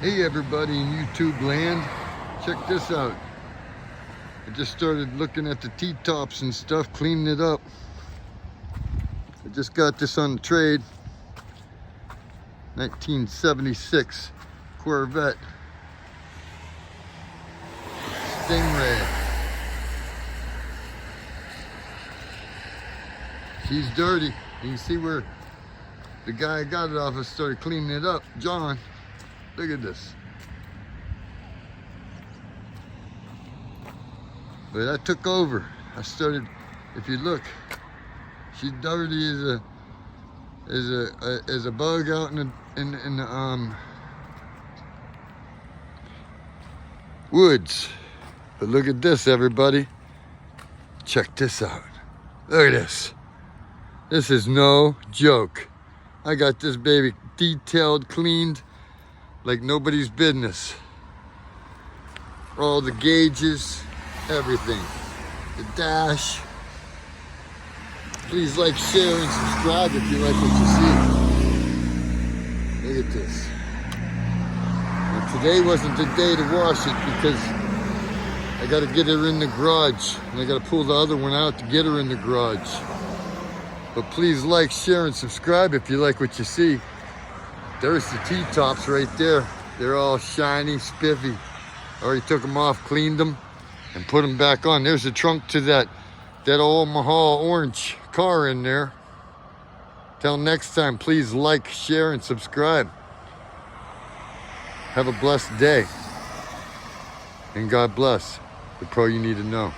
Hey everybody in YouTube land, check this out. I just started looking at the T-tops and stuff, cleaning it up. I just got this on the trade. 1976 Corvette Stingray. She's dirty. You can see where the guy I got it off of started cleaning it up. John, look at this. But I took over. I started, if you look, she's dirty as a bug out in the woods. But look at this, everybody. Check this out. Look at this. This is no joke. I got this baby detailed, cleaned like nobody's business. All the gauges, everything. The dash. Please like, share, and subscribe if you like what you see. Look at this. Now, today wasn't the day to wash it because I got to get her in the garage. And I got to pull the other one out to get her in the garage. But please like, share, and subscribe if you like what you see. There's the T-tops right there. They're all shiny, spiffy. Already took them off, cleaned them, and put them back on. There's the trunk to that old Mahal orange car in there. Till next time, please like, share, and subscribe. Have a blessed day. And God bless the pro you need to know.